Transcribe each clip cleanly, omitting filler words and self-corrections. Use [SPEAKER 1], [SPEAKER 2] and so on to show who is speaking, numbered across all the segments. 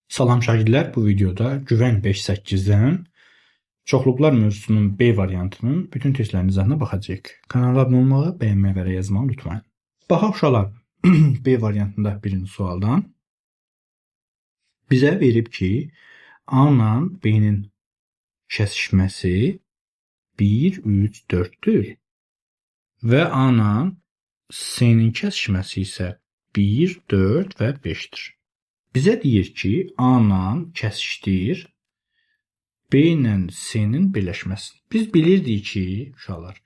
[SPEAKER 1] Salam şagirdlər, bu videoda Güvən 5.8-dən çoxluqlar mövzusunun B variantının bütün testlərinin izahına baxacağıq. Kanala abunə olmağı, bəyənməyi və yazmağı unutmayın. Baxaq uşaqlar, B variantında birinci sualdan bizə verib ki, A ilə B-nin kəsişməsi 1, 3, 4-dür və A ilə C-nin kəsişməsi isə 1, 4 və 5-dir. Bizə deyir ki, A ilə kəsişdir B ilə C-nin birləşməsi. Biz bilirdik ki, uşaqlar,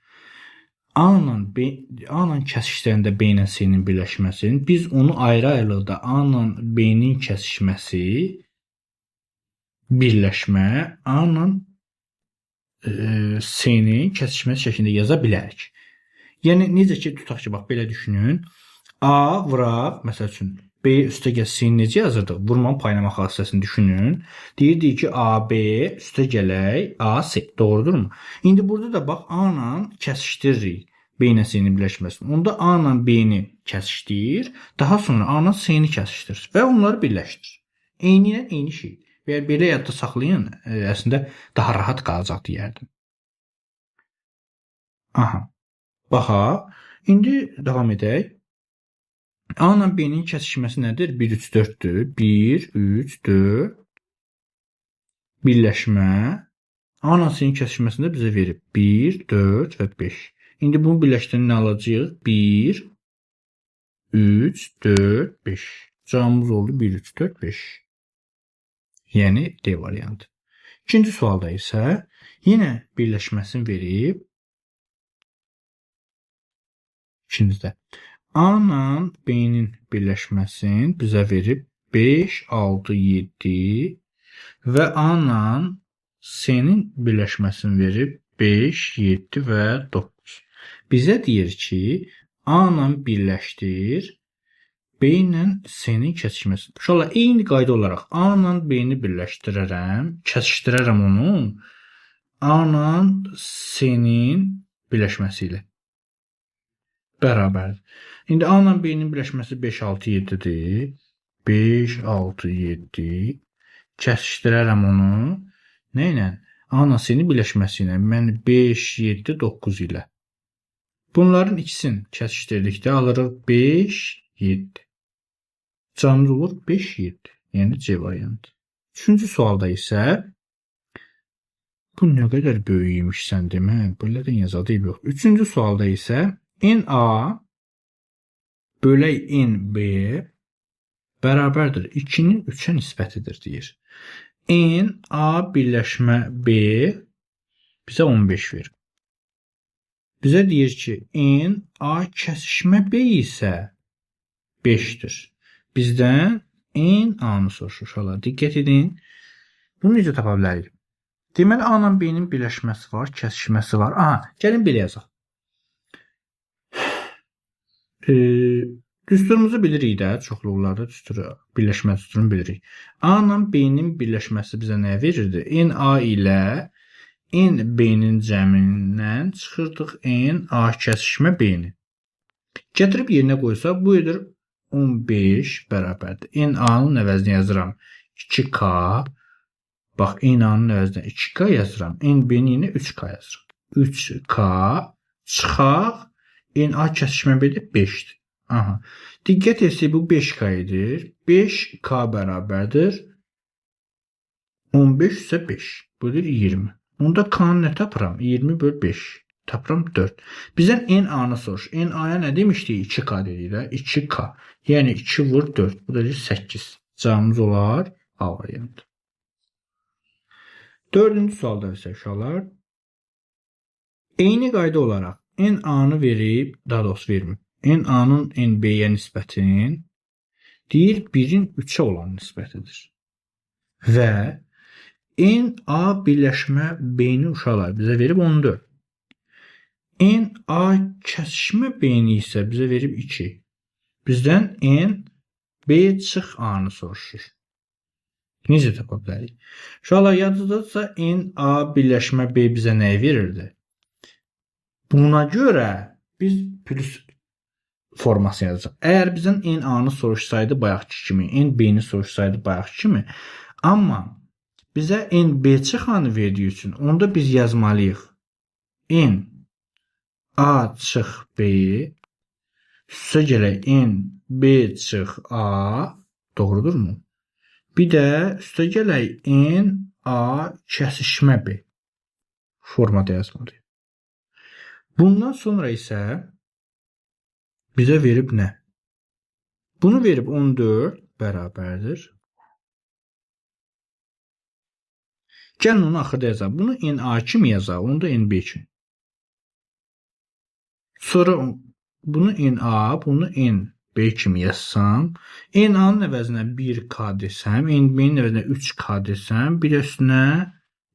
[SPEAKER 1] A ilə kəsişdərəndə B ilə C-nin birləşməsini biz onu ayrı-ayrılıqda A ilə B-nin kəsişməsi birləşmə, A ilə C-nin kəsişməsi şəklində yaza bilərik. Yəni necə ki, tutaq ki, bax belə düşünün. A vuraq, məsəl üçün B üstə gəl C-ni necə yazırdıq? Vurmanın paylamaq hadisəsini düşünün. Deyirdik ki, AB üstə gələk AC. Doğrudurmu? İndi burada da bax A ilə kəsişdiririk B ilə C-nin birləşməsini. Onda A ilə B-ni kəsişdir, daha sonra A ilə C-ni kəsişdir və onları birləşdir. Eyni ilə eyni şey. Və belə yadda saxlayın, əslində daha rahat qalacaq deyərdim. Aha. Baxaq. İndi davam edək. A ilə B-nin kəsişməsi nədir? 1, 3, 4-dür. 1, 3, 4 birləşmə. A ilə C-nin kəsişməsində bizə verib 1, 4 və 5. İndi bunu birləşdirəndə nə alacağıq? 1, 3, 4, 5. Cavabımız oldu 1, 3, 4, 5. Yəni D variantı. İkinci sualda isə yenə birləşməsini verib. İkincidə A ilə B-nin birləşməsini bizə verib 5, 6, 7 və A ilə C-nin birləşməsini verib 5, 7 və 9. Bizə deyir ki, A ilə birləşdir, B ilə C-nin kəsişməsi. Uşaqlar, eyni qayda olaraq A ilə B-ni birləşdirərəm, kəsişdirərəm onu A ilə C-nin birləşməsi ilə. Bərabərdir. İndi A ilə B-nin birləşməsi 5, 6, 7-dir. 5, 6, 7. Kəsişdirərəm onu. Nə ilə? A ilə C-nin birləşməsi ilə. Yəni 5, 7, 9 ilə. Bunların ikisini kəsişdirdikdə alırıq 5, 7. Cavabımız olur 5, 7. Yəni C variantı. Üçüncü sualda isə bu nə qədər böyüymüş sən demə. Belədən yazadı yox. Üçüncü sualda isə NA bölək NB bərabərdir 2-nin 3-ə nisbətidir deyir. NA birləşmə B bizə 15 verir. Bizə deyir ki, NA kəsişmə B isə 5-dir. Bizdən NA-nı soruşur uşaqlar. Diqqət edin. Bunu necə tapa bilərik? Deməli, A ilə B-nin birləşməsi var, kəsişməsi var. Aha, gəlin belə yazaq. Düsturumuzu bilirik də, çoxluqlarda birləşmə düsturunu bilirik. A ilə B-nin birləşməsi bizə nə verirdi? NA ilə NB-nin cəmindən çıxırdıq NA kəsişmə B-ni. Gətirib yerinə qoysaq, bu edir 15 bərabərdir. NA-nın əvəzinə yazıram 2K. Bax, NA-nın əvəzinə 2K yazıram. NB-ni yenə 3K yazıram. 3K çıxaq. NA kəsişmə B-də 5-dir. Aha. Diqqət etsək, bu 5K edir. 5K bərabərdir 15 isə 5. Bu edir 20. Onda K-nı nə tapıram? 20 böl 5. Tapıram 4. Bizdən NA-nı soruş. NA-ya nə demişdik? 2K dedik də. 2K. Yəni 2 vur 4. Bu da 8. Cavabımız olar A variantı. Dördüncü sualda isə uşaqlar eyni qayda olaraq NA-nı verib, daha doğrusu vermir. NA-nın NB-yə nisbətinin deyir 1-in 3-ə olan nisbətidir. Və NA birləşmə B-ni uşaqlar bizə verib 14. NA kəsişmə B-ni isə bizə verib 2. Bizdən NB çıx A-nı soruşur. Necə tapa bilərik? Uşaqlar, yadınızdadırsa NA birləşmə B bizə nəyi verirdi? Buna görə biz formasını yazacaq. Əgər bizdən n a-nı soruşsaydı bayaqki kimi, n b-ni soruşsaydı bayaqki kimi, amma bizə n b çıxanı verdiyi üçün onda biz yazmalıyıq. N a çıx b üstə gələk n b çıx a, doğrudurmu? Bir də üstə gələk n a kəsişmə b formada yazmalıyıq. Bundan sonra isə bizə verib nə? Bunu verib 14 bərabərdir. Gəlin onu axırda yazaq. Bunu n-a kimi yazaq, onu da n-b kimi. Sonra bunu n-a, bunu n-b kimi yazsam, n-a-nın əvəzinə 1k desəm, n-b-nin əvəzinə 3k desəm, bir üstünə,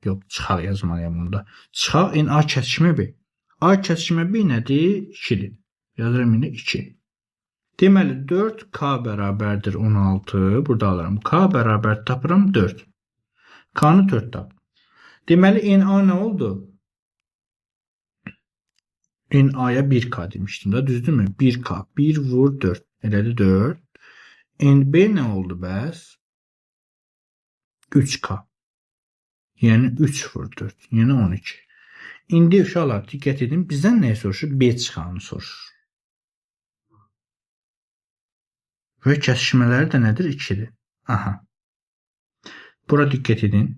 [SPEAKER 1] yox, çıxaq yazmalıyam bunda. Çıxaq n-a kəsişmə b. A kəsişmə b nədir? 2-dir. Yazıram indi 2. Deməli 4k bərabərdir 16. Burada alıram. K bərabər tapıram 4. K-nı 4 tap. Deməli n-a nə oldu? N-a-ya 1k demişdim da, düzdürmü? 1k. 1 vur 4. Elədi 4. N-b nə oldu bəs? 3k. Yəni 3 vur 4. Yəni 12. İndi uşaqlar diqqət edin. Bizdən nəyi soruşur? B çıxanını soruşur. Və kəsişmələri də nədir? 2-dir. Aha. Bura diqqət edin.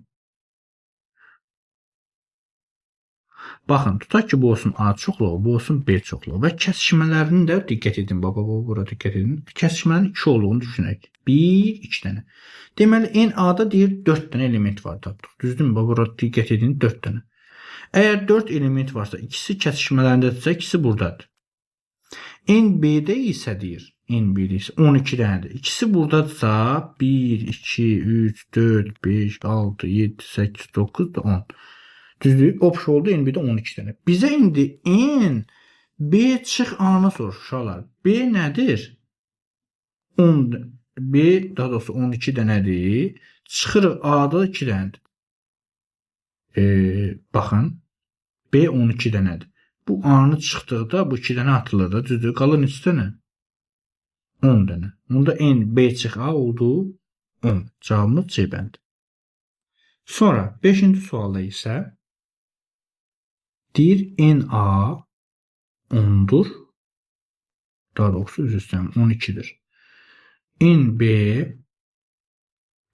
[SPEAKER 1] Baxın, tutaq ki, bu olsun A çoxluğu, bu olsun B çoxluğu. Və kəsişmələrini də diqqət edin. Bura diqqət edin. Kəsişmələrin 2 olduğunu düşünək. 1, 2 dənə. Deməli, n-a-da deyir 4 dənə element var tapdıq. Düzdürmü? Bura diqqət edin, 4 dənə. Əgər 4 element varsa, ikisi kəsişmələrindədirsə, ikisi buradadır. n-b-də isə deyir, n-b-də isə 12 dənədir. İkisi buradadırsa, 1, 2, 3, 4, 5, 6, 7, 8, 9, 10. Düzdür? Obş oldu, n-b-də 12 dənə. Bizə indi n-b çıx a-nı soruşur, uşaqlar. B nədir? 10, b, daha doğrusu 12 dənədir. Çıxırıq, a-da 2 dənədir. Baxın, B 12 dənədir. Bu A-nı çıxdıqda bu 2 dənə atılır da, düzdür? Qalır neçə dənə? 10 dənə. Bunda N, B çıx A oldu 10. Cavabımız C bəndi. Sonra 5-ci sualda isə deyir N-A 10'dur. Daha doğrusu üzr istəyirəm 12'dir. N-B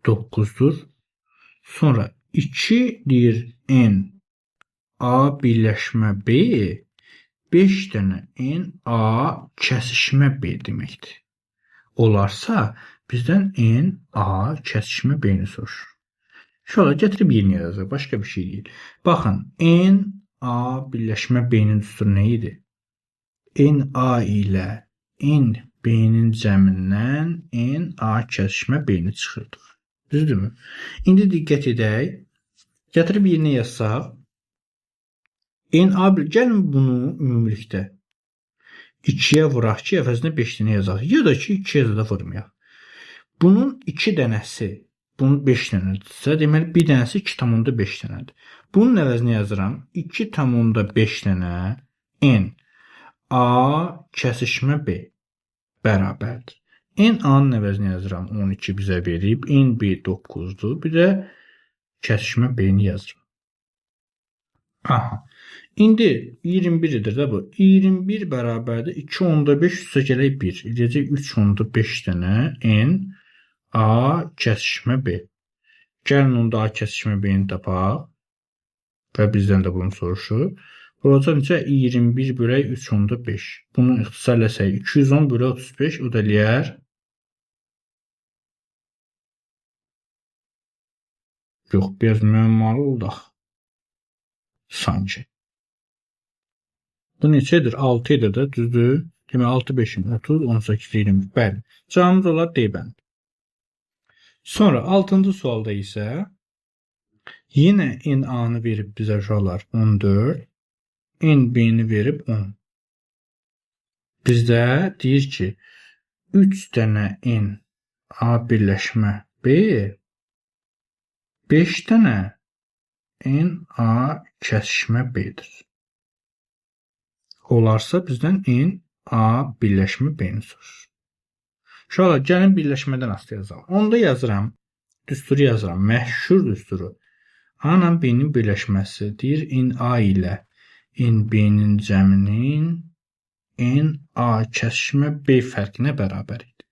[SPEAKER 1] 9'dur. Sonra 2 deyir N-A birləşmə B 5 dənə N-A kəsişmə B deməkdir. Olarsa bizdən N-A kəsişmə B-ni soruşur. Şöyle gətirib yerinə yazaq. Başqa bir şey deyil. Baxın, N-A birləşmə B-nin düsturu nə idi? N-A ilə N-B-nin cəmindən N-A kəsişmə B-ni çıxırdıq. Düzdürmü? İndi diqqət edək. Gətirib yerinə yazsaq. N-A gəlin bunu ümumilikdə 2-yə vuraq ki, əvəzinə 5 dənə yazaq. Ya da ki, 2-yə də vurmayaq. Bunun 2 dənəsi, bunun 5 dənədirsə, deməli bir dənəsi 2,5 dənədir. Bunun əvəzinə yazıram. 2,5 dənə N-A kəsişmə B bərabərdir. N-A-nın əvəzinə yazıram. 12 bizə verib. N-B 9'dur. Bir də kəsişmə B-ni yazıram. Aha. İndi 21'dir də bu. 21 bərabərdir. 2,5 üstə gələk 1. Edəcək 3,5 dənə N-A kəsişmə B. Gəlin onda A kəsişmə B-ni tapaq. Və bizdən də bunu soruşur. Olacaq necə? 21 bölək 3,5. Bunu ixtisar eləsək 210 bölək 35 o da eləyər. Yox, biraz müəmmalı oldu. Sanki. Bu neçədir? 6 edir də, düzdür? Demək 6, 5, 30, 18, 20. Bəli. Cavabımız olar D bənd. Sonra 6-cı sualda isə yenə N-A-nı verib bizə uşaqlar 14. N-B-ni verib 10. Bizdə deyir ki 3 dənə N-A birləşmə B 5 dənə N-A kəsişmə B-dir. Olarsa bizdən N A birləşmə B-ni soruşur. Uşaqlar, gəlin birləşmədən asılı yazalım. Onda yazıram, düsturu yazıram, məşhur düsturu. A ilə B-nin birləşməsi deyir in A ilə in B-nin cəminin in A kəsişmə B fərqinə bərabər idi.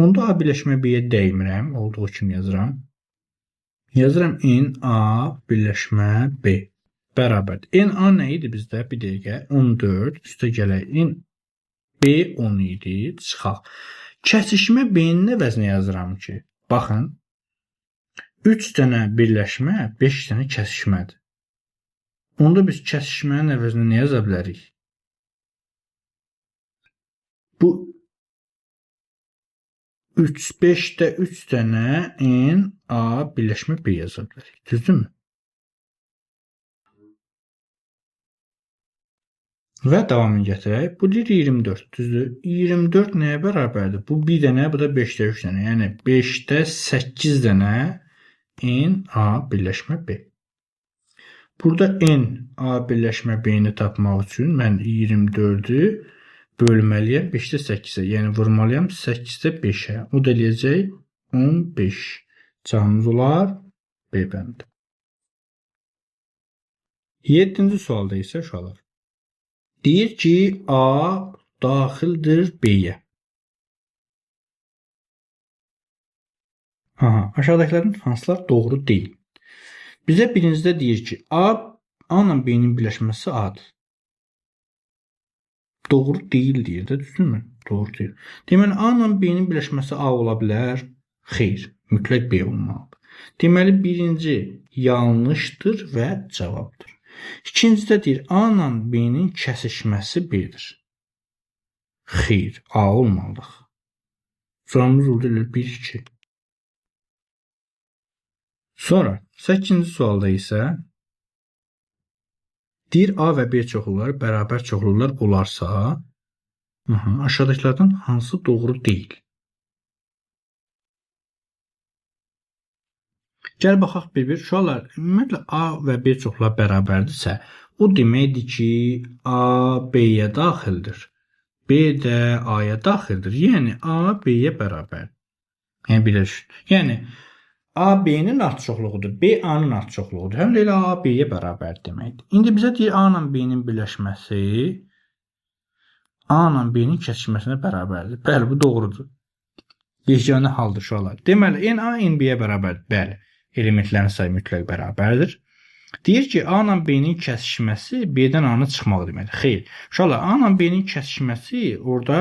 [SPEAKER 1] Onda A birləşmə B-yə dəymirəm, olduğu kimi yazıram. Yazıram in A birləşmə B bərabərdir. In A nə idi bizdə? Bir dəqiqə 14 üstə gələk. In B 10 idi. Çıxaq. Kəsişmə B-nin əvəzinə yazıram ki, baxın, 3 dənə birləşmə, 5 dənə kəsişmədir. Onda biz kəsişmənin əvəzinə nə yaza bilərik? Bu 5-də 3 dənə in A birləşmə B yaza bilərik. Düzdürmü? Və davamını gətirək. Bu deyir 24. Düzdür? 24 nəyə bərabərdir? Bu 1 dənə, bu da 5-də 3 dənə. Yəni 5-də 8 dənə in A birləşmə B. Burada in A birləşmə B-ni tapmaq üçün mən 24-ü bölməliyəm 5-də 8-ə. Yəni vurmalıyam 8-də 5-ə. O da eləyəcək 15. Cavabımız olar B bəndi. 7-ci sualda isə uşaqlar. Deyir ki, A daxildir B-yə. Aşağıdakilərin hansılar doğru deyil? Bizə birincidə deyir ki, A ilə B-nin birləşməsi A-dır. Doğru deyil deyir də, düzdürmü? Doğru deyil. Deməli, A ilə B-nin birləşməsi A ola bilər? Xeyr, mütləq B olmalıdır. Deməli, birinci yanlışdır və cavabdır. İkincidə deyir, A ilə B-nin kəsişməsi B-dir. Xeyr, A olmalıq. Sualımız oldu 1-2. Sonra 8-ci sualda isə deyir, A və B çoxluları bərabər çoxlular olarsa, aşağıdakilərdən hansı doğru deyil? Gəl baxaq bir-bir. Uşaqlar, ümumiyyətlə A və B çoxlular bərabərdirsə, o deməkdir ki, A B-yə daxildir. B də A-ya daxildir. Yəni A B-yə bərabərdir. Yəni birləşir. Yəni A B-nin artıqlıqdır, B A-nın artıqlıqdır. Həm də elə A B-yə bərabər deməkdir. İndi bizə deyir A ilə B-nin birləşməsi A ilə B-nin kəsişməsinə bərabərdir. Bəli, bu doğrudur. Yeganə haldır uşaqlar. Deməli, in A in B-yə bərabərdir. Bəli. Elementlərin sayı mütləq bərabərdir. Deyir ki, A ilə B-nin kəsişməsi B-dən A-nın çıxmaq deməkdir. Xeyr. Uşaqlar, A ilə B-nin kəsişməsi orada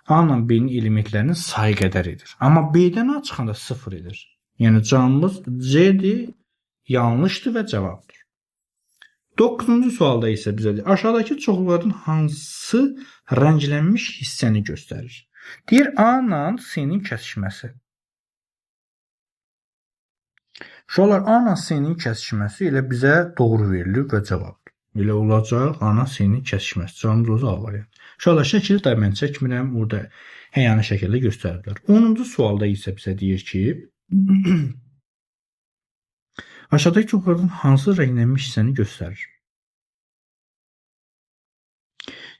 [SPEAKER 1] A ilə B-nin elementlərinin sayı qədər edir. Amma B-dən A çıxanda 0 edir. Yəni cavabımız C-dir, yanlışdır və cavabdır. 9-cu sualda isə bizə deyir, aşağıdakı çoxluqların hansı rənglənmiş hissəni göstərir? Deyir, A ilə C-nin kəsişməsi. Uşaqlar, A ilə C-nin kəsişməsi elə bizə doğru verilir və cavabdır. Elə olacaq A ilə C-nin kəsişməsi. Cavabımız A variantı. Uşaqlar, şəkili də mən çəkmirəm, orada həyani şəkildə göstərirlər. 10-cu sualda isə bizə deyir ki, aşağıdakı çoxluqların hansı rənglənmiş hissəni göstərir?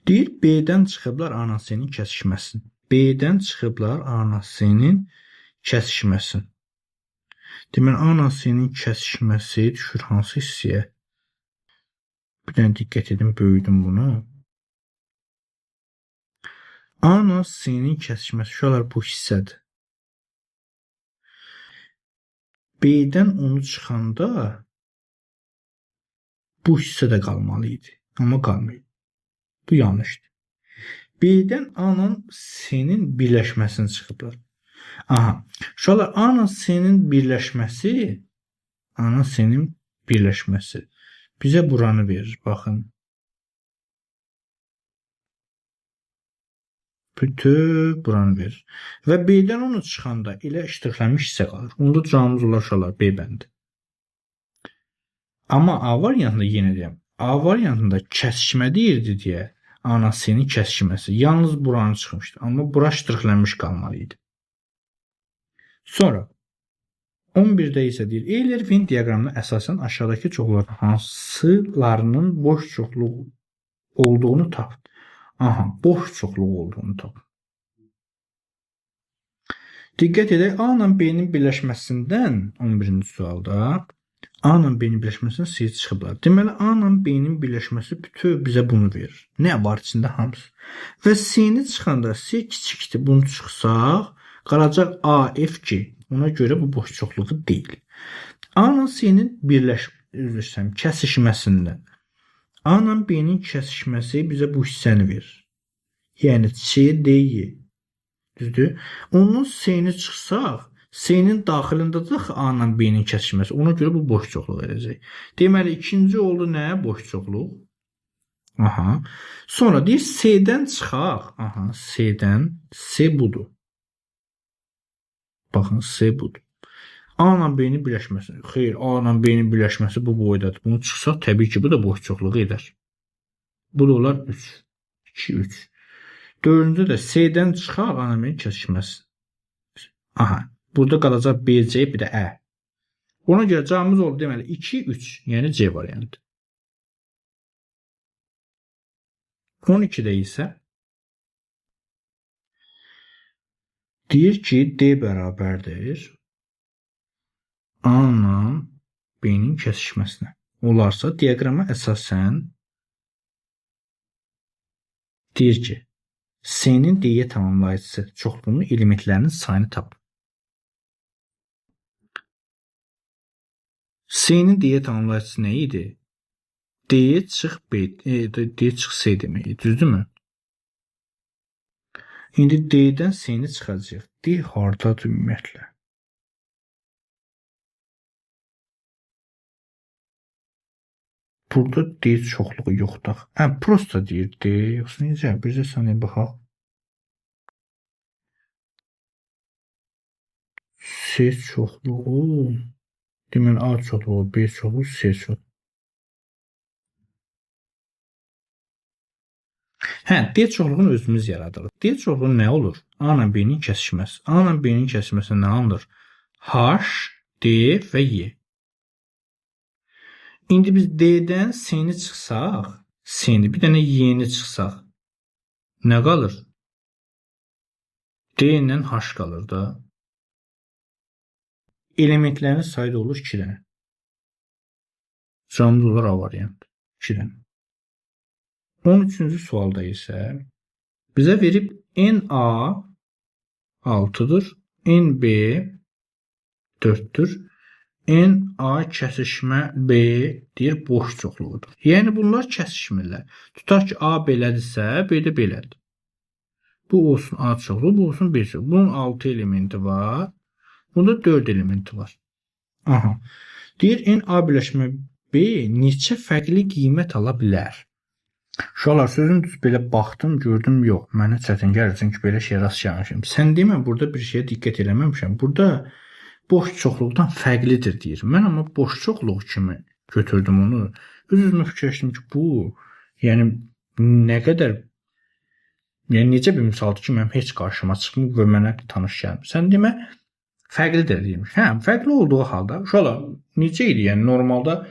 [SPEAKER 1] Deyir, B-dən çıxıblar A ilə C-nin kəsişməsin. B-dən çıxıblar A ilə C-nin kəsişməsin. Deməli, A ilə C-nin kəsişməsi düşür hansı hissəyə? Bir dənə diqqət edin, böyüdüm bunu. A ilə C-nin kəsişməsi, uşaqlar, bu hissədir. B-dən onu çıxanda bu hissə də qalmalı idi. Amma qalmayıb. Bu yanlışdır. B-dən A ilə C-nin birləşməsini çıxıblar. Aha. Uşaqlar, A ilə C-nin birləşməsi A ilə C-nin birləşməsi bizə buranı verir. Baxın. Bütün buranı verir. Və B-dən onu çıxanda elə iştiqlənmiş hissə qalır. Onda cavabımız olar uşaqlar B bəndi. Amma A variantında yenə deyəm. A variantında kəsişmə deyirdi deyə A ilə C-nin kəsişməsi yalnız buranı çıxmışdı. Amma bura iştiqlənmiş qalmalı idi. Sonra 11-də isə deyir, Euler-Venn diaqramına əsasən aşağıdakı çoxluqların hansılarının boş çoxluq olduğunu tap. Aha, boş çoxluq olduğunu tapın. Diqqət edək, A ilə B-nin birləşməsindən 11-ci sualda A ilə B-nin birləşməsindən C çıxıblar. Deməli, A ilə B-nin birləşməsi bütöv bizə bunu verir. Nə var içində? Hamısı. Və C-ni çıxanda C kiçikdir. Bunu çıxsaq, qalacaq A, F, G. Ona görə bu boş çoxluğu deyil. A ilə C-nin kəsişməsindən A ilə B-nin kəsişməsi bizə bu hissəni verir. Yəni C, D, Y. Düzdür? Ondan C-ni çıxsaq, C-nin daxilində də A ilə B-nin kəsişməsi. Ona görə bu boş çoxluq edəcək. Deməli, ikinci oldu nə? Boş çoxluq. Aha. Sonra deyir C-dən çıxaq. Aha, C-dən. C budur. Baxın, C budur. A ilə B-nin birləşməsi. Xeyr, A ilə B-nin birləşməsi bu boydadır. Bunu çıxsaq, təbii ki, bu da boş çoxluğu edər. Bu da olar 3. 2, 3. Dördüncü də C-dən çıxaq, A ilə B-nin kəsişməsi. Aha, burada qalacaq B, C, bir də Ə. Ona görə cavabımız oldu, deməli, 2, 3. Yəni C variantı. 12-də isə deyir ki, D bərabərdir A ilə B-nin kəsişməsinə. Olarsa, diaqrama əsasən deyir ki, C-nin D-yə tamamlayıcısı çoxluğunun elementlərinin sayını tap. C-nin D-yə tamamlayıcısı nə idi? D çıx B, D çıx C deməkdir, düzdürmü? İndi D-dən C-ni çıxacaq. D hardadır ümumiyyətlə? Burada D çoxluğu yoxdur. Prosta deyir D, yoxsa necə? Bircə saniyə baxaq. C çoxluğu, deməli A çoxluğu, B çoxluğu, C çoxluğu. D çoxluğunu özümüz yaradırıq. D çoxluğu nə olur? A ilə B-nin kəsişməsi. A ilə B-nin kəsişməsi nə alınır? H, D və Y. İndi biz D-dən C-ni çıxsaq, C-ni, bir dənə Y-ni çıxsaq, nə qalır? D ilə H qalır da. Elementlərin sayı da olur 2 dənə. Cavabımız olur A variantı. 2 dənə. 13-cü sualda isə bizə verib NA 6-dır, NB 4-dür, NA kəsişmə B deyir boş çoxluğudur. Yəni bunlar kəsişmirlər. Tutaq ki, A belədirsə, B də belədir. Bu olsun A çoxluğu, bu olsun B çoxluğu. Bunun 6 elementi var, bunda 4 elementi var. Aha. Deyir NA birləşmə B neçə fərqli qiymət ala bilər? Uşaqlar, sözün düz belə baxdım, gördüm, yox, mənə çətin gəlir, çünki belə şey rast gəlmişəm. Sən demə, burada bir şeyə diqqət eləməmişəm. Burada boş çoxluqdan fərqlidir deyir. Mən amma boş çoxluq kimi götürdüm onu. Öz-özümə fikirləşdim ki, bu, yəni nə qədər, yəni necə bir misaldır ki, mənim heç qarşıma çıxmır və mənə tanış gəlmir. Sən demə, fərqlidir deyirmiş. Fərqli olduğu halda, uşaqlar, necə idi? Yəni normalda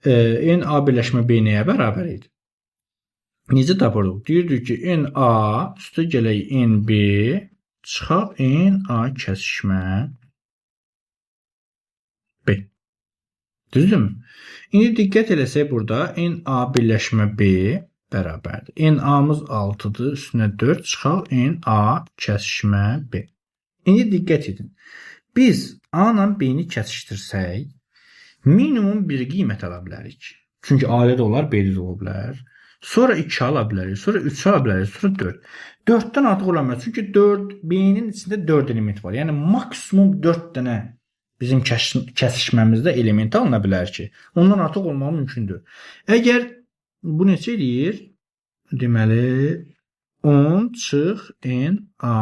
[SPEAKER 1] NA birləşmə B nəyə bərabər idi? Necə tapırdıq? Deyirdik ki, NA üstə gələk NB çıxaq NA kəsişmə B. Düzdürmü? İndi diqqət eləsək burada NA birləşmə B bərabərdir. NA-mız 6-dır, üstünə 4 çıxaq NA kəsişmə B. İndi diqqət edin. Biz A ilə B-ni kəsişdirsək, minimum bir qiymət ala bilərik. Çünki A-da da olar, B-də də ola bilər. Sonra 2 ala bilərik, sonra 3 ala bilərik, sonra 4. 4-dən artıq ola bilməz. Çünki B-nin içində 4 element var. Yəni maksimum 4 dənə bizim kəsişməmizdə element alına bilər ki, ondan artıq olmağı mümkündür. Əgər bu neçə eləyir? Deməli 10 çıx NA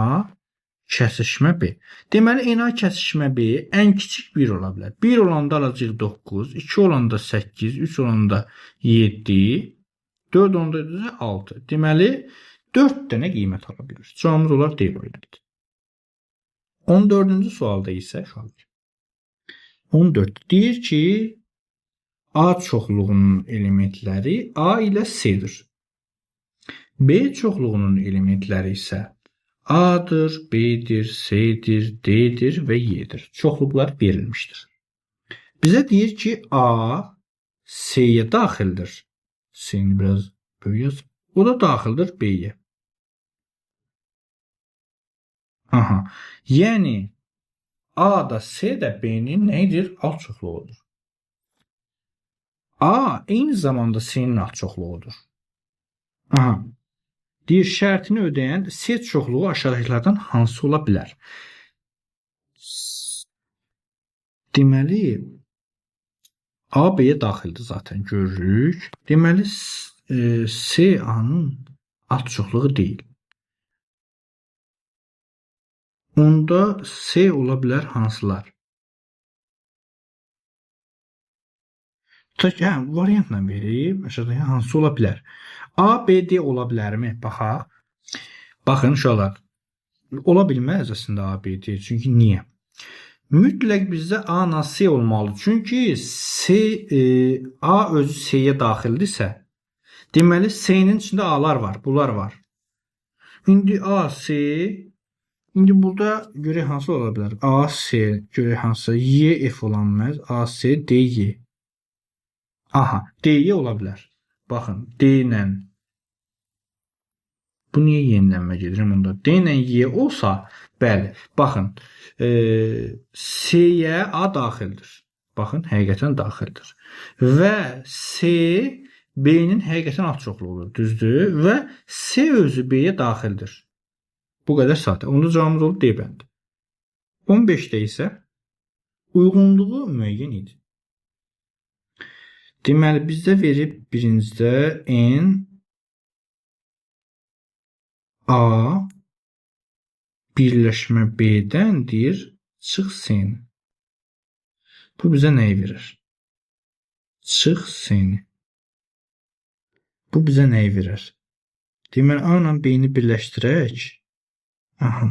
[SPEAKER 1] kəsişmə B. Deməli NA kəsişmə B ən kiçik 1 ola bilər. 1 olanda alacaq 9, 2 olanda 8, 3 olanda 7, 4 onda 6. Deməli 4 dənə qiymət ala bilir. Cavabımız olar D variantı. 14-cü sualda isə 14 deyir ki, A çoxluğunun elementləri A ilə C-dir. B çoxluğunun elementləri isə A-dır, B-dir, C-dir, D-dir və Y-dir. Çoxluqlar verilmişdir. Bizə deyir ki, A C-yə daxildir. C-ni biraz böyük yaz. O da daxildir B-yə. Aha. Yəni A da C də B-nin nəyidir? Alt çoxluğudur. A eyni zamanda C-nin alt çoxluğudur. Aha. Deyir, şərtini ödəyən C çoxluğu aşağıdakılardan hansı ola bilər? Deməli, A B-yə daxildir zaten görürük. Deməli, C A-nın alt çoxluğu deyil. Onda C ola bilər hansılar? Variantla verib, aşağıdakı hansı ola bilər? A, B, D ola bilərmi? Baxaq. Baxın uşaqlar. Ola bilməz əslində A, B, D. Çünki niyə? Mütləq bizdə A ilə C olmalıdır. Çünki A özü C-yə daxildirsə, deməli C-nin içində A-lar var, bunlar var. İndi A, C, indi burada görək hansı ola bilər? A, C, görək hansı? Y, F ola bilməz. A, C, D, Y. Aha, D-yə ola bilər. Baxın, D ilə. Bu niyə yenilənmə gedirəm onda? D ilə Y olsa, bəli, baxın, C-yə A daxildir. Baxın, həqiqətən daxildir. Və C B-nin həqiqətən alt çoxluğudur, düzdür? Və C özü B-yə daxildir. Bu qədər sadə. Onda cavabımız oldu D bəndi. 15-də isə uyğunluğu müəyyən idi. Deməli, bizdə verib birincidə N A birləşmə B-dən deyir, çıx C-ni. Bu bizə nəyi verir? Çıx C-ni. Bu bizə nəyi verir? Deməli, A ilə B-ni birləşdirək. Aha.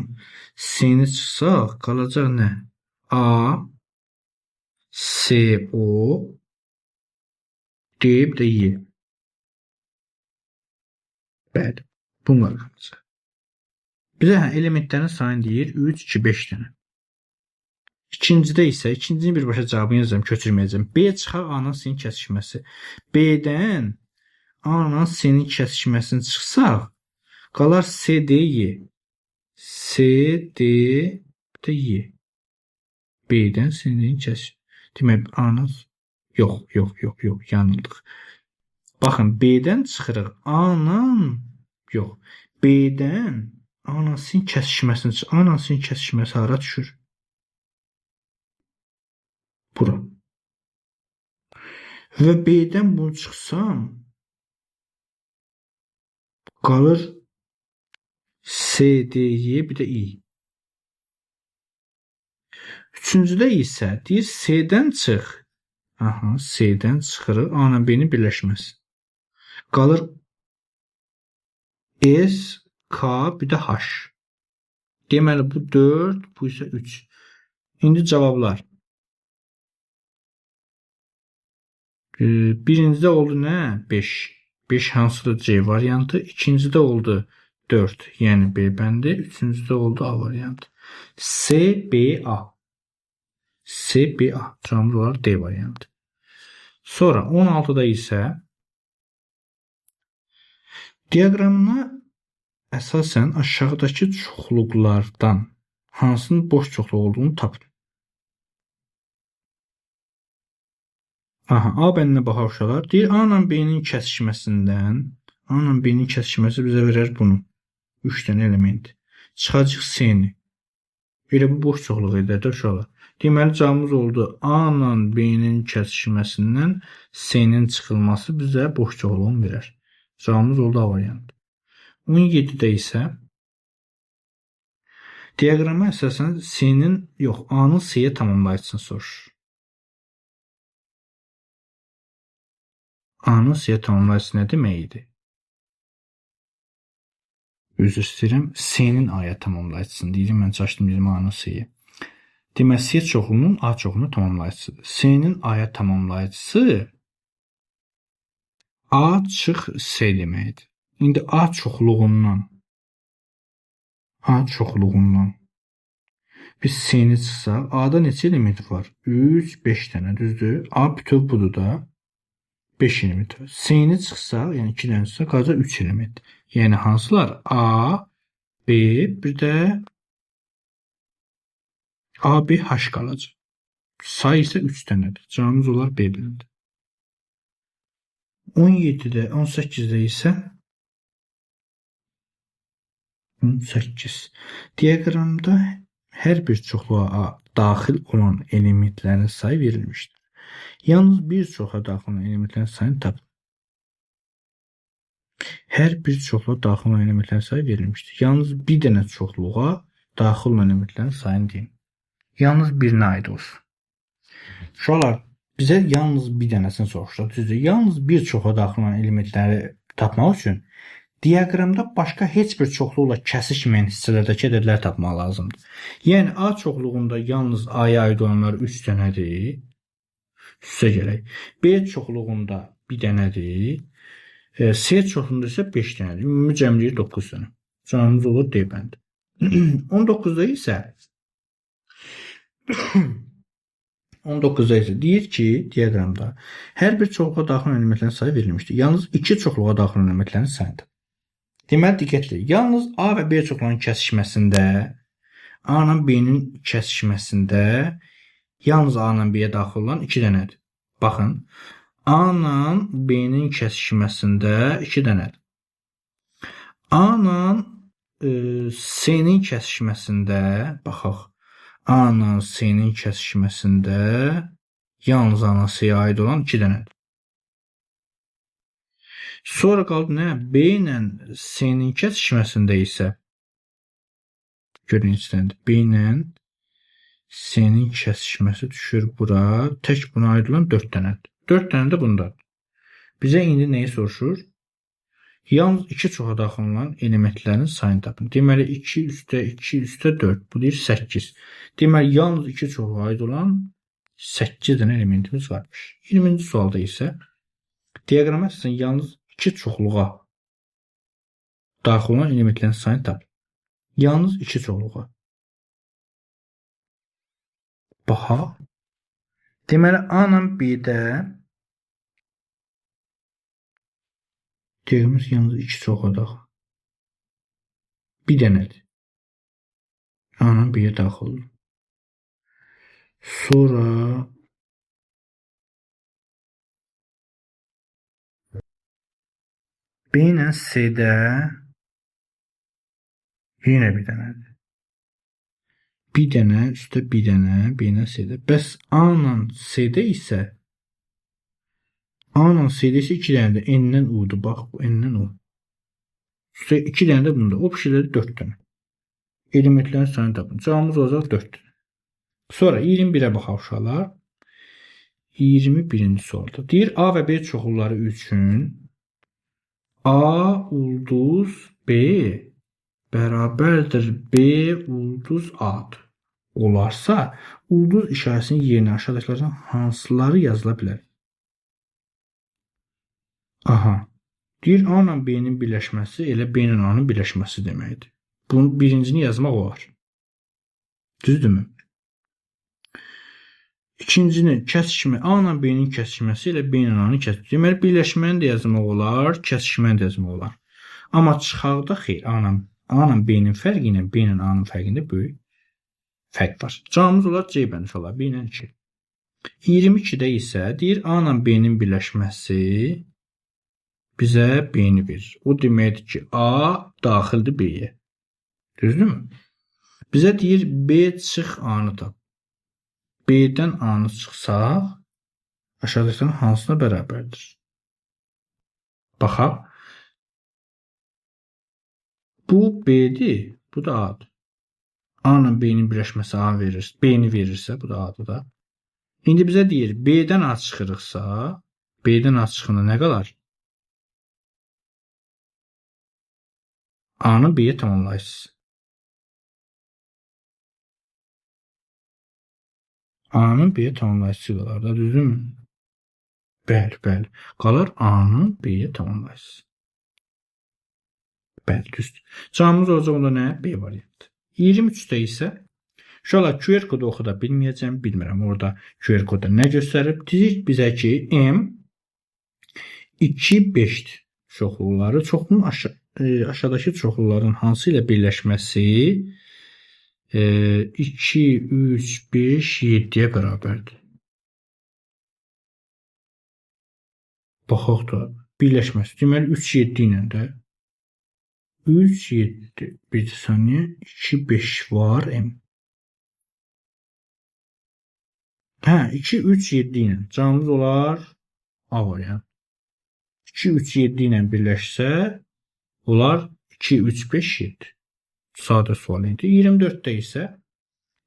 [SPEAKER 1] C-ni çıxsaq, qalacaq nə? A, C, O, D, bir də Y. Bəli, bunlar qalacaq. Bizə elementlərin sayını deyir 3, 2, 5 dənə. İkincidə isə, ikincinin birbaşa cavabını yazıram, köçürməyəcəm. B çıxaq A-nın C-nin kəsişməsi. B-dən A-nın C-nin kəsişməsini çıxsaq, qalar C, D, Y. C, D, bir də Y. B-dən C-nin kəsiş. Demək, A-nın... Yox, yanıldıq. Baxın, B-dən çıxırıq. A-nın... Yox, B-dən A-nın C-nin kəsişməsini çıxır. A-nın C-nin kəsişməsi hara düşür? Bura. Və B-dən bunu çıxsam, qalır C, D, Y, bir də I. Üçüncüdə isə deyir C-dən çıx. Aha, C-dən çıxırıq. A ilə B-nin birləşməsi. Qalır S, K, bir də H. Deməli, bu 4, bu isə 3. İndi cavablar. Birincidə oldu nə? 5. 5 hansıdır C variantı. İkincidə oldu 4, yəni B bəndi. Üçüncüdə oldu A variantı. C, B, A. C, B, A. Cavabımız olaraq D variantı. Sonra 16-da isə diaqramına əsasən aşağıdakı çoxluqlardan hansının boş çoxluq olduğunu tapın. Aha, A bəndinə baxaq uşaqlar. Deyir, A ilə B-nin kəsişməsindən, A ilə B-nin kəsişməsi bizə verər bunu. 3 dənə element. Çıxacaq C-ni. Elə bu boş çoxluq edər də uşaqlar. Deməli, cavabımız oldu. A ilə B-nin kəsişməsindən C-nin çıxılması bizə boş çoxluğunu verər. Cavabımız oldu A variantı. 17-də isə diaqrama əsasən A-nın C-yə tamamlayıcısını soruşur. A-nın C-yə tamamlayıcısı nə demək idi? Üzr istəyirəm. C-nin A-ya tamamlayıcısını deyirəm. Mən çalışdım dedim A-nın C-yə. Deməli, C çoxluğunun A çoxluğunu tamamlayıcısıdır. C-nin A-ya tamamlayıcısı A çıx C deməkdir. İndi A çoxluğundan biz C-ni çıxsaq, A-da neçə element var? 3, 5 dənə, düzdür? A bütöv budur da 5 element var. C-ni çıxsaq, yəni 2 dənə çıxsaq, qalacaq 3 element. Yəni hansılar? A, B, bir də A, B, H qalacaq. Sayı isə 3 dənədir. Cavabımız olar B bilindir. 17-də, 18-də isə 18. Diaqramda hər bir çoxluğa daxil olan elementlərin sayı verilmişdir. Yalnız bir çoxluğa daxil olan elementlərin sayını tapın. Hər bir çoxluğa daxil olan elementlərin sayı verilmişdir. Yalnız bir dənə çoxluğa daxil olan elementlərin sayını deyin. Yalnız birinə aid olsun. Uşaqlar, bizə yalnız bir dənəsini soruşdu. Düzdür? Yalnız bir çoxluğa daxil olan elementləri tapmaq üçün diaqramda başqa heç bir çoxluqla kəsişməyən hissələrdəki ədədləri tapmaq lazımdır. Yəni A çoxluğunda yalnız A-ya aid olanlar 3 dənədir. Üstə gələk. B çoxluğunda 1 dənədir. C çoxluğunda isə 5 dənədir. Ümumi cəmliyi 9 dənə. Cavabımız olur D bəndi. 19-da isə 19-da isə deyir ki, diaqramda hər bir çoxluğa daxil olan elementlərin sayı verilmişdir. Yalnız 2 çoxluğa daxil olan elementlərin sayıdır. Deməli, diqqətli. Yalnız A və B çoxluğunun kəsişməsində, A ilə B-nin kəsişməsində yalnız A ilə B-yə daxil olan 2 dənədir. Baxın, A ilə B-nin kəsişməsində 2 dənədir. A ilə C-nin kəsişməsində, baxaq, A ilə C-nin kəsişməsində yalnız A ilə C-yə aid olan 2 dənədir. Sonra qaldı nə? B ilə C-nin kəsişməsində isə görün içdəndir. B ilə C-nin kəsişməsi düşür bura. Tək buna aid olan 4 dənədir. 4 dənə də bundadır. Bizə indi nəyi soruşur? Yalnız 2 çoxa daxil olan elementlərin sayını tapın. Deməli 2 üstə 2 üstə 4. Bu deyir 8. Deməli yalnız 2 çoxa aid olan 8 dənə elementimiz varmış. 20-ci sualda isə diaqrama əsasən yalnız 2 çoxluğa daxil olan elementlərin sayını tapın. Yalnız 2 çoxluğa. Baxaq. Deməli A ilə B-də diaqramımız yalnız 2 çoxluğa daxil. Bir dənədir. A ilə B-yə daxil olur. Sonra B ilə C-də yenə bir dənədir. Bir dənə, üstə bir dənə, B ilə C-də. Bəs A ilə C-də isə A ilə C-də isə 2 dənədir. N-dən U-dur. Bax, bu N-dən U. Üstə 2 dənə də bunda. O pişirləri 4 dənə. Elementlərin sayını tapın. Cavabımız olacaq 4 dənə. Sonra 21-ə baxaq uşaqlar. 21-ci sualda. Deyir A və B çoxluqları üçün A ulduz B bərabərdir B ulduz A-dır. Olarsa, ulduz işarəsinin yerinə aşağıdakılardan hansıları yazıla bilər? Aha. Deyir A ilə B-nin birləşməsi elə B ilə A-nın birləşməsi deməkdir. Bunun birincini yazmaq olar. Düzdürmü? İkincini kəsişmə A ilə B-nin kəsişməsi ilə B ilə A-nın kəsişməsi. Deməli, birləşməni də yazmaq olar, kəsişməni də yazmaq olar. Amma çıxarda xeyr, A ilə B-nin fərqi ilə B ilə A-nın fərqində böyük fərq var. Cavabımız olar C bəndi olar, B ilə 2. 22-də isə deyir A ilə B-nin birləşməsi bizə B-ni verir. O deməkdir ki, A daxildir B-yə. Düzdürmü? Bizə deyir B çıx A-nı tap. B-dən A-nı çıxsaq, aşağıdakıların hansına bərabərdir? Baxaq. Bu B-dir, bu da A-dır. A ilə B-nin birləşməsi A verir, B-ni verirsə, bu da A-dır da. İndi bizə deyir, B-dən A çıxırıqsa, B-dən A çıxında nə qalar? A-nı B-yə tamamlayırsınız. A-nın B-yə tamamlayıcısı qalar da, düzdürmü? Bəli, bəli. Qalar A-nın B-yə tamamlayıcısı. Bəli, düzdür. Cavabımız olacaq onda nə? B variantı. 23-də isə uşaqlar QR kodu oxuda bilməyəcəm, bilmirəm. Orada QR kodu nə göstərib? Deyir bizə ki, M 2, 5-dir. Çoxluları, çoxluğun aşağıdakı çoxluların hansı ilə birləşməsi 2, 3, 5, 7-yə bərabərdir. Baxaq da, birləşməsi. Deməli, 3, 7 ilə də. 3, 7, bir saniyə, 2, 5 var, M. Hə, 2, 3, 7 ilə. Cavabımız olar A variantı. 2, 3, 7 ilə birləşsə, olar 2, 3, 5, 7. Sadə sual idi. 24-də isə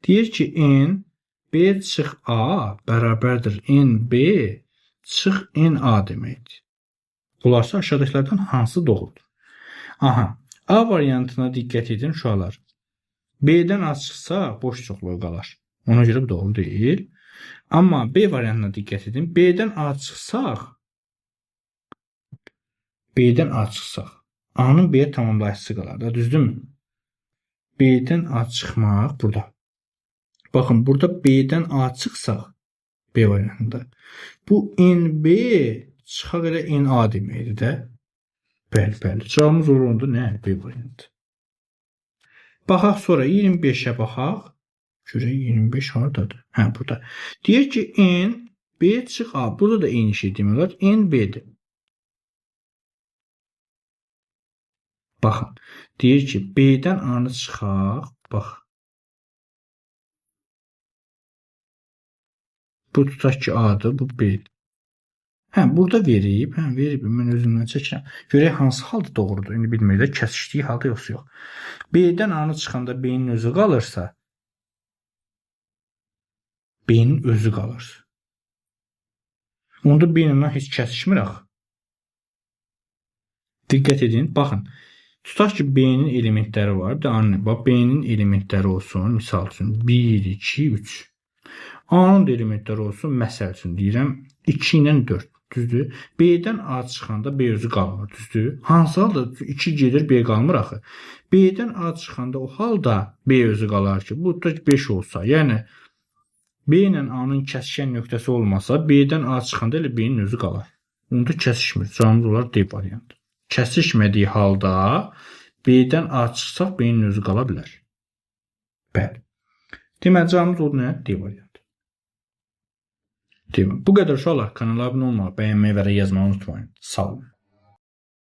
[SPEAKER 1] deyir ki, N, B çıx A bərabərdir NB çıx NA deməkdir. Bunlarsa aşağıdakilərdən hansı doğrudur? Aha, A variantına diqqət edin uşaqlar. B-dən A çıxsa boş çoxluğu qalar. Ona görə bu doğru deyil. Amma B variantına diqqət edin. B-dən A çıxsaq, A-nın B-yə tamamlayıcısı qalar da, düzdürmü? B-dən A çıxmaq burada. Baxın, burada B-dən A çıxsaq, B variantında. Bu NB çıxaq elə NA deməkdir də. Bəli, bəli. Cavabımız olur onda nə? B variantı. Baxaq sonra 25-ə baxaq. Görək 25 haradadır? Hə, burada. Deyir ki, N, B çıx A. Burada da eyni şey demək olar. N, B-dir. Baxın. Deyir ki, B-dən A-nı çıxaq. Bax. Bu tutaq ki, A-dır, bu B-dir. Hə, burada verib. Hə, verib. Mən özümdən çəkirəm. Görək hansı halda doğrudur. İndi bilmirəm, kəsişdiyi halda yoxsa yox. B-dən A-nı çıxanda B-nin özü qalırsa, B-nin özü qalır. Onda B-ilə heç kəsişmir axı. Diqqət edin. Baxın. Tutaq ki, B-nin elementləri var. Bax, B-nin elementləri olsun. Misal üçün 1, 2, 3. A-nın da elementləri olsun. Məsəl üçün deyirəm 2 ilə 4. Düzdür? B-dən A çıxanda B özü qalmır. Düzdür? Hansı halda 2 gedir, B qalmır axı. B-dən A çıxanda o halda B özü qalar ki, bu da 5 olsa. Yəni, B ilə A-nın kəsişən nöqtəsi olmasa, B-dən A çıxanda elə B-nin özü qalar. Onda kəsişmir. Cavabımız olar D variantı. Kəsişmədiyi halda B-dən A çıxsaq, B-nin özü qala bilər. Bəli. Deməli, cavabımız olur nə? D variantı. Bu qədər uşaqlar. Kanala abunə olmağı, bəyənməyi və yazmağı unutmayın. Sağ olun.